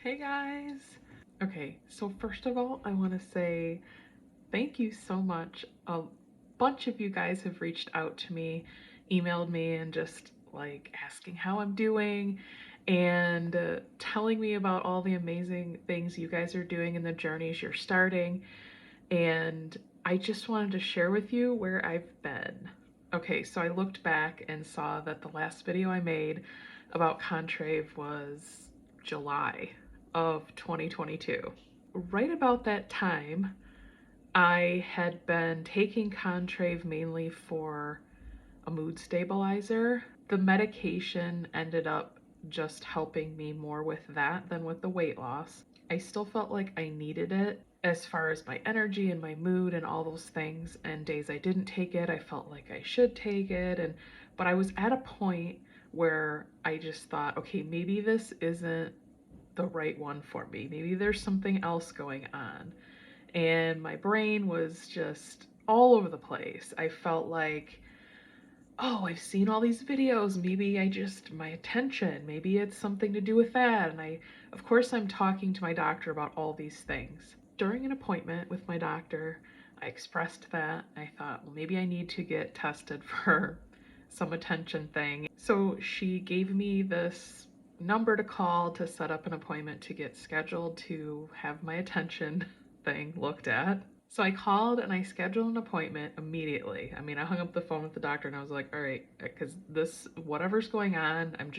Hey guys! Okay, so first of all, I want to say thank you so much. A bunch of you guys have reached out to me, emailed me, and just like asking how I'm doing and telling me about all the amazing things you guys are doing and the journeys you're starting. And I just wanted to share with you where I've been. Okay, so I looked back and saw that the last video I made about Contrave was July of 2022. Right about that time, I had been taking Contrave mainly for a mood stabilizer. The medication ended up just helping me more with that than with the weight loss. I still felt like I needed it as far as my energy and my mood and all those things. And days I didn't take it, I felt like I should take it. But I was at a point where I just thought, okay, maybe this isn't the right one for me. Maybe there's something else going on. And my brain was just all over the place. I felt like, oh, I've seen all these videos. Maybe my attention, maybe it's something to do with that. And of course, I'm talking to my doctor about all these things. During an appointment with my doctor, I expressed that. I thought, well, maybe I need to get tested for some attention thing. So she gave me this number to call to set up an appointment to get scheduled to have my attention thing looked at. So I called and I scheduled an appointment immediately. I mean, I hung up the phone with the doctor and I was like, all right, because whatever's going on, I'm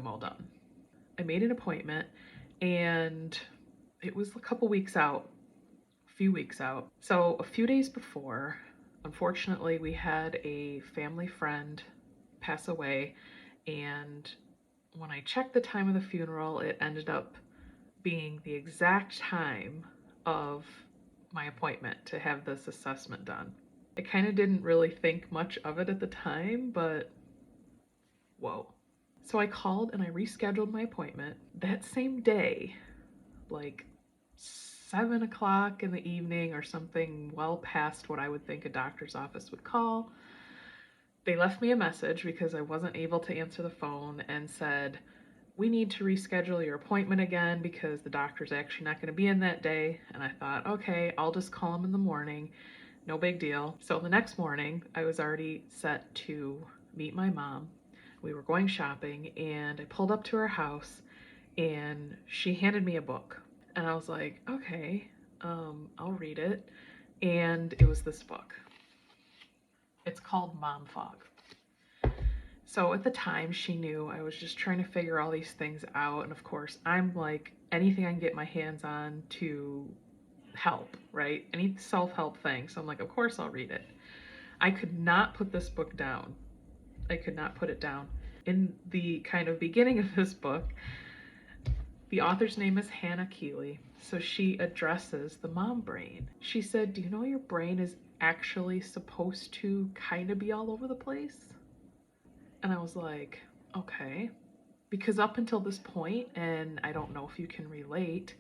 all done. I made an appointment and it was a couple weeks out, a few weeks out. So a few days before, unfortunately, we had a family friend pass away. And when I checked the time of the funeral, it ended up being the exact time of my appointment to have this assessment done. I kind of didn't really think much of it at the time, but whoa. So I called and I rescheduled my appointment that same day, like 7 o'clock in the evening or something, well past what I would think a doctor's office would call. They left me a message because I wasn't able to answer the phone and said, we need to reschedule your appointment again because the doctor's actually not going to be in that day. And I thought, okay, I'll just call him in the morning. No big deal. So the next morning, I was already set to meet my mom. We were going shopping and I pulled up to her house and she handed me a book. And I was like, okay, I'll read it. And it was this book. It's called Mom Fog. So at the time, she knew I was just trying to figure all these things out. And of course, I'm like, anything I can get my hands on to help, right? Any self help thing. So I'm like, of course, I'll read it. I could not put this book down. I could not put it down. In the kind of beginning of this book, the author's name is Hannah Keeley. So she addresses the mom brain. She said, do you know your brain is actually supposed to kind of be all over the place? And I was like, okay. Because up until this point, and I don't know if you can relate,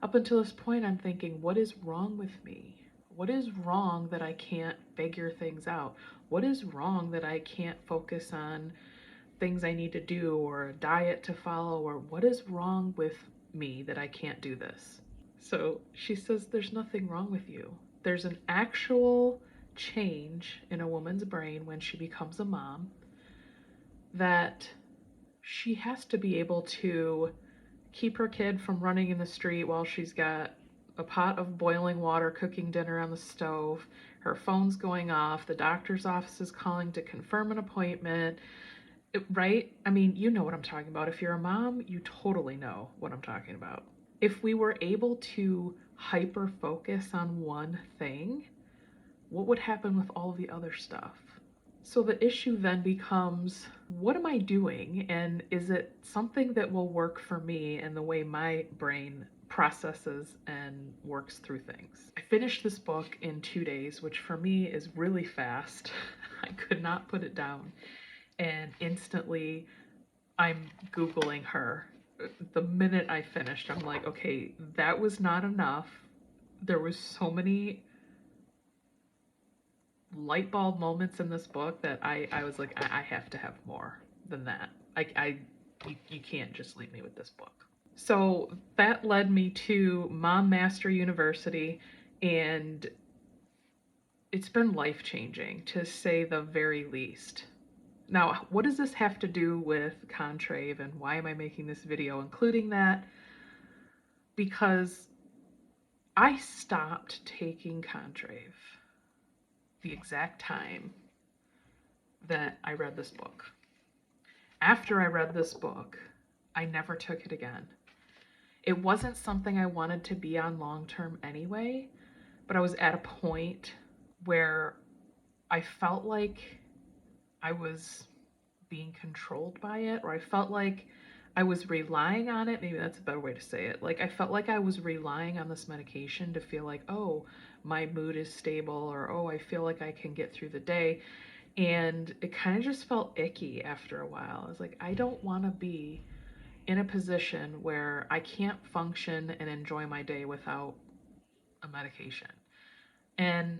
up until this point, I'm thinking, what is wrong with me? What is wrong that I can't figure things out? What is wrong that I can't focus on things I need to do or a diet to follow? Or what is wrong with me that I can't do this? So she says, there's nothing wrong with you. There's an actual change in a woman's brain when she becomes a mom that she has to be able to keep her kid from running in the street while she's got a pot of boiling water cooking dinner on the stove, her phone's going off, the doctor's office is calling to confirm an appointment, right? I mean, you know what I'm talking about. If you're a mom, you totally know what I'm talking about. If we were able to hyper focus on one thing, what would happen with all the other stuff? So the issue then becomes, what am I doing? And is it something that will work for me and the way my brain processes and works through things? I finished this book in 2 days, which for me is really fast. I could not put it down. And instantly I'm Googling her. The minute I finished, I'm like, okay, that was not enough. There was so many light bulb moments in this book that I was like, I have to have more than that. You can't just leave me with this book. So that led me to Mom Master University, and it's been life changing to say the very least. Now, what does this have to do with Contrave, and why am I making this video including that? Because I stopped taking Contrave the exact time that I read this book. After I read this book, I never took it again. It wasn't something I wanted to be on long term anyway, but I was at a point where I felt like I was being controlled by it, or I felt like I was relying on it. Maybe that's a better way to say it. Like, I felt like I was relying on this medication to feel like, oh, my mood is stable, or oh, I feel like I can get through the day. And it kind of just felt icky after a while. I was like, I don't want to be in a position where I can't function and enjoy my day without a medication. And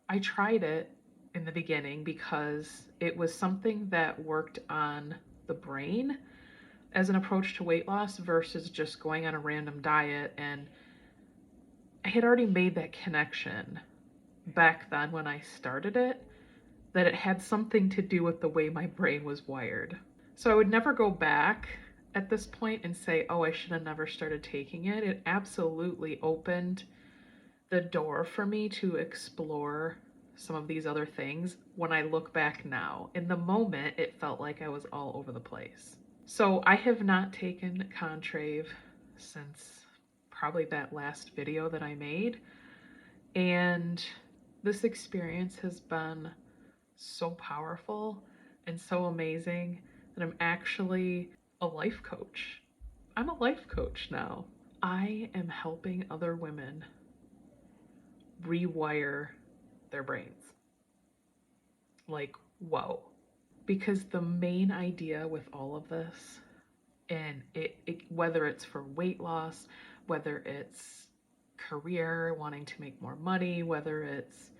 I tried it in the beginning because it was something that worked on the brain as an approach to weight loss versus just going on a random diet. And I had already made that connection back then when I started it, that it had something to do with the way my brain was wired. So I would never go back at this point and say, oh, I should have never started taking it. It absolutely opened the door for me to explore some of these other things when I look back now. In the moment, it felt like I was all over the place. So I have not taken Contrave since probably that last video that I made. And this experience has been so powerful and so amazing that I'm actually a life coach. I'm a life coach now. I am helping other women rewire their brains. Like, whoa. Because the main idea with all of this, and whether it's for weight loss, whether it's career, wanting to make more money, whether it's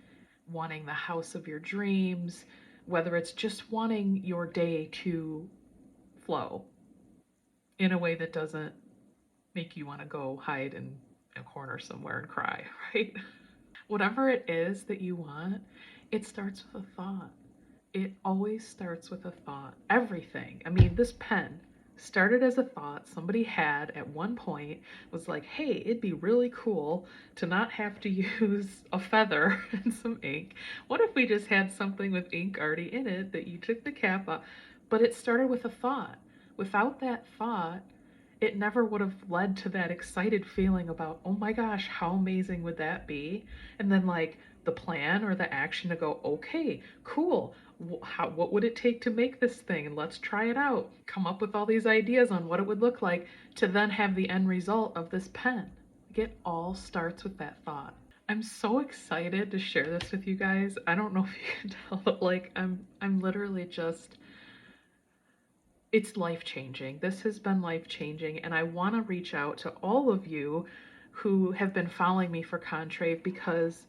wanting the house of your dreams, whether it's just wanting your day to flow in a way that doesn't make you want to go hide in a corner somewhere and cry, right? Whatever it is that you want, it starts with a thought. It always starts with a thought. Everything. I mean, this pen started as a thought somebody had at one point, was like, hey, it'd be really cool to not have to use a feather and some ink. What if we just had something with ink already in it that you took the cap off? But it started with a thought. Without that thought, it never would have led to that excited feeling about, oh my gosh, how amazing would that be? And then, like, the plan or the action to go, okay, cool. What would it take to make this thing? And let's try it out. Come up with all these ideas on what it would look like to then have the end result of this pen. It all starts with that thought. I'm so excited to share this with you guys. I don't know if you can tell, but like I'm literally just, it's life-changing. This has been life-changing, and I want to reach out to all of you who have been following me for Contrave, because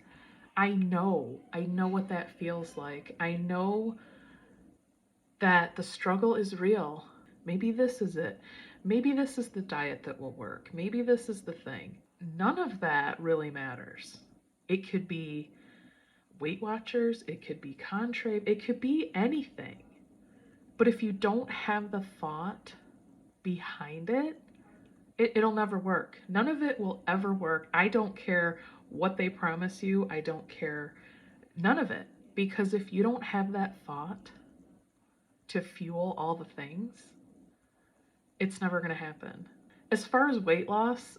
I know what that feels like. I know that the struggle is real. Maybe this is it. Maybe this is the diet that will work. Maybe this is the thing. None of that really matters. It could be Weight Watchers, it could be Contrave, it could be anything. But if you don't have the thought behind it, it'll never work. None of it will ever work. I don't care what they promise you. I don't care. None of it. Because if you don't have that thought to fuel all the things, it's never going to happen. As far as weight loss,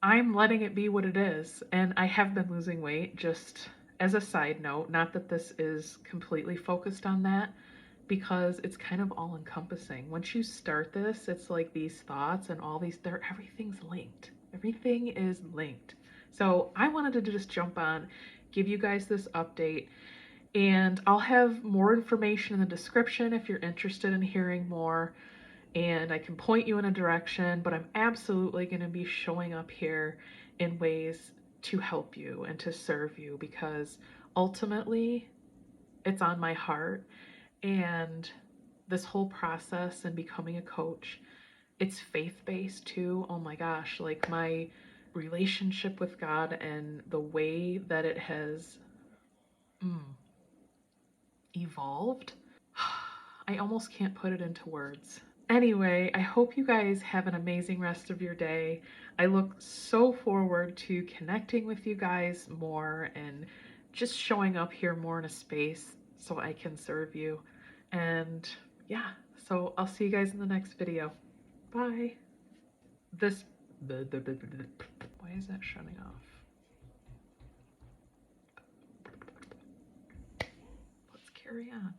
I'm letting it be what it is. And I have been losing weight, just as a side note. Not that this is completely focused on that, because it's kind of all encompassing. Once you start this, it's like these thoughts and all these, everything's linked. Everything is linked. So I wanted to just jump on, give you guys this update, and I'll have more information in the description if you're interested in hearing more, and I can point you in a direction, but I'm absolutely going to be showing up here in ways to help you and to serve you, because ultimately it's on my heart. And this whole process and becoming a coach it's faith-based too. Oh my gosh, like my relationship with God and the way that it has evolved. I almost can't put it into words. Anyway, I hope you guys have an amazing rest of your day. I look so forward to connecting with you guys more and just showing up here more in a space so I can serve you. And yeah, so I'll see you guys in the next video. Bye. This. Why is that shutting off? Let's carry on.